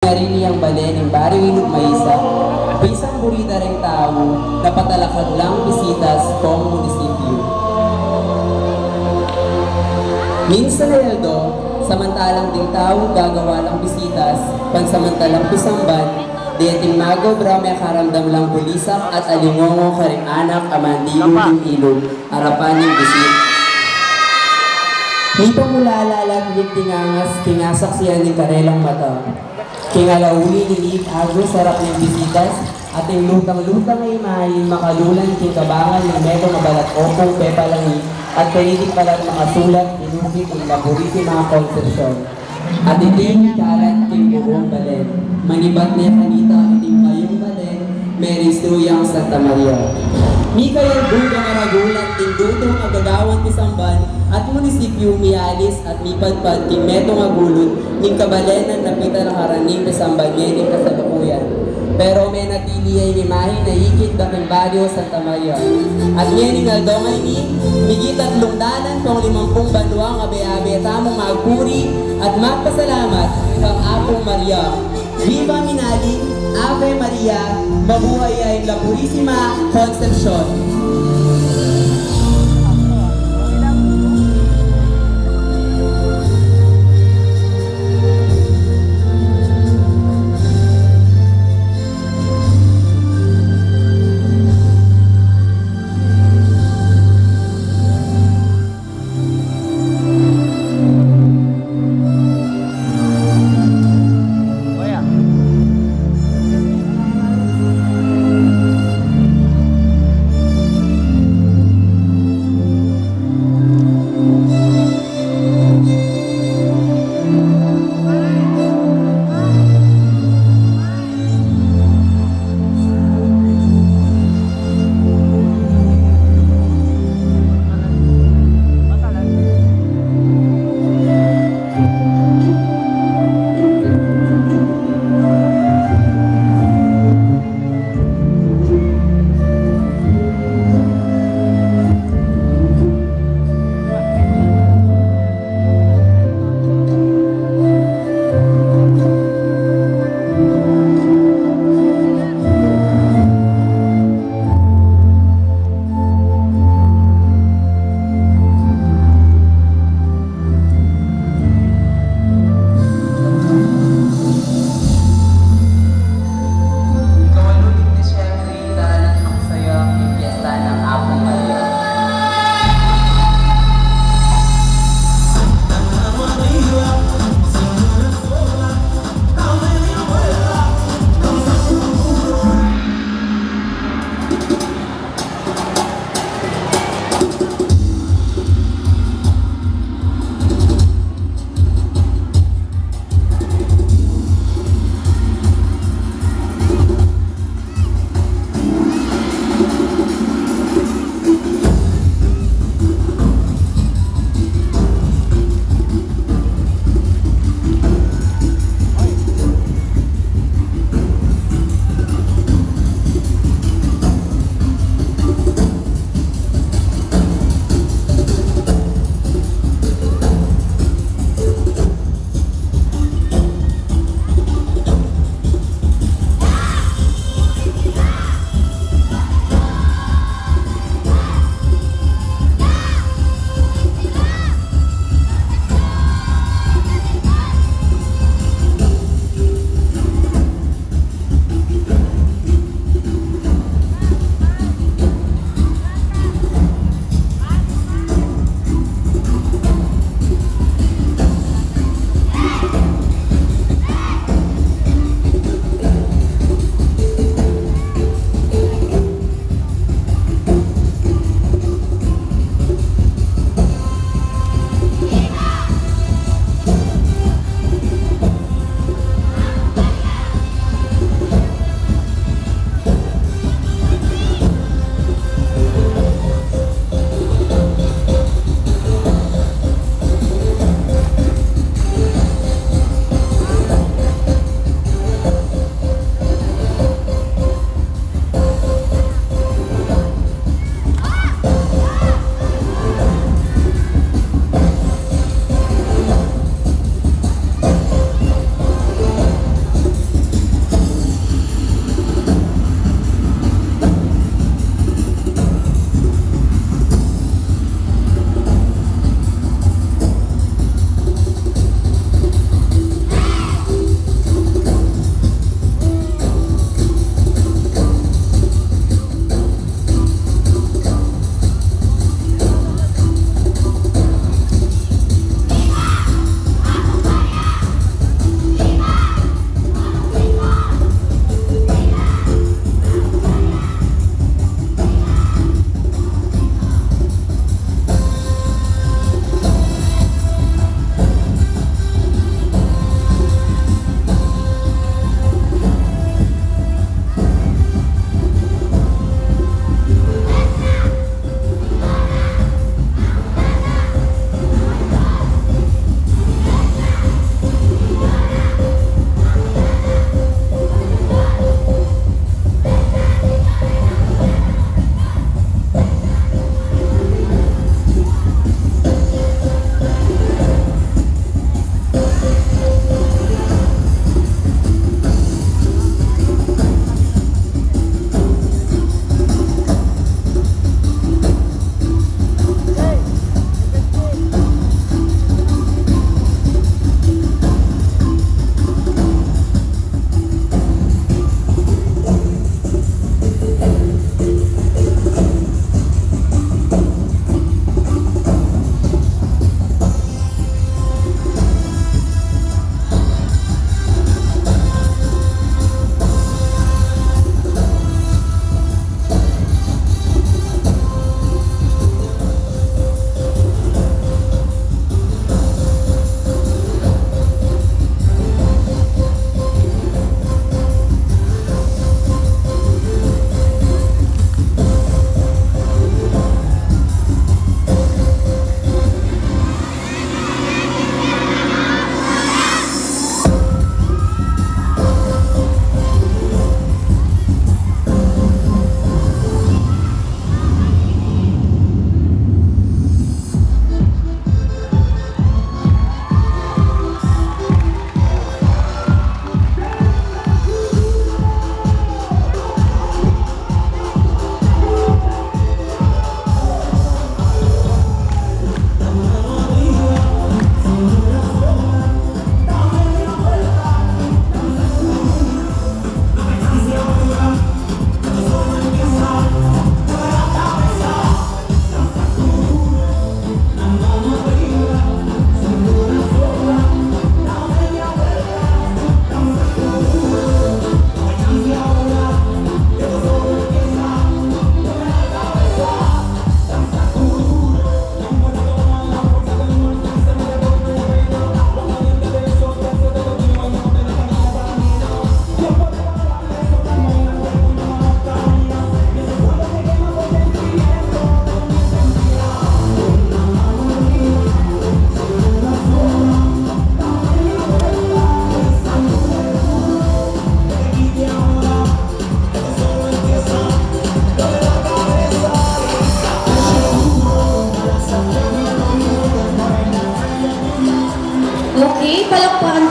Narini ang balen ng bariwing maysa, bisang burita ring tao na patalakad lang bisitas kong munisipyo. Minsan na Eldo, samantalang ding tao gagawa lang bisitas, pansamantalang pisamban, diyating magaw brame karamdam lang bulisak at alingongo karing anak amandilong ilog, harapan ng bisit. Di pa mula alalag tingangas, kingasaksiyan ng karelang mata. Kingalawuli ni Eve Agro, sarap ng bisitas, ating lutang-lutang ay mahalin makalulan kikabangan ng medyo mabalat opong pepalangi at panitig palat makasulat inukit ng laboriti mga konsepsyon. At iting kalat king buong balen, manibat niya kanita iting kayong balen, Mary Struyang Santa Maria. Mika yung buga maragulat, tindutong agagawan ti Samban, at munisipyo mialis at mipadpad ting metong agulod, ning kabalenan na pita ng haraning ti Samban ning kasalukuyan. Pero may natili ay limahin na higit daking baryo Santa Maria. At ngayon ngaldongay ni, migit at lungdanan kong 50 banwang abe-abe tamong magpuri at magpasalamat kang Apong Maria. Viva Minali, Ave Maria, mabuhay ay La Purisima Concepcion.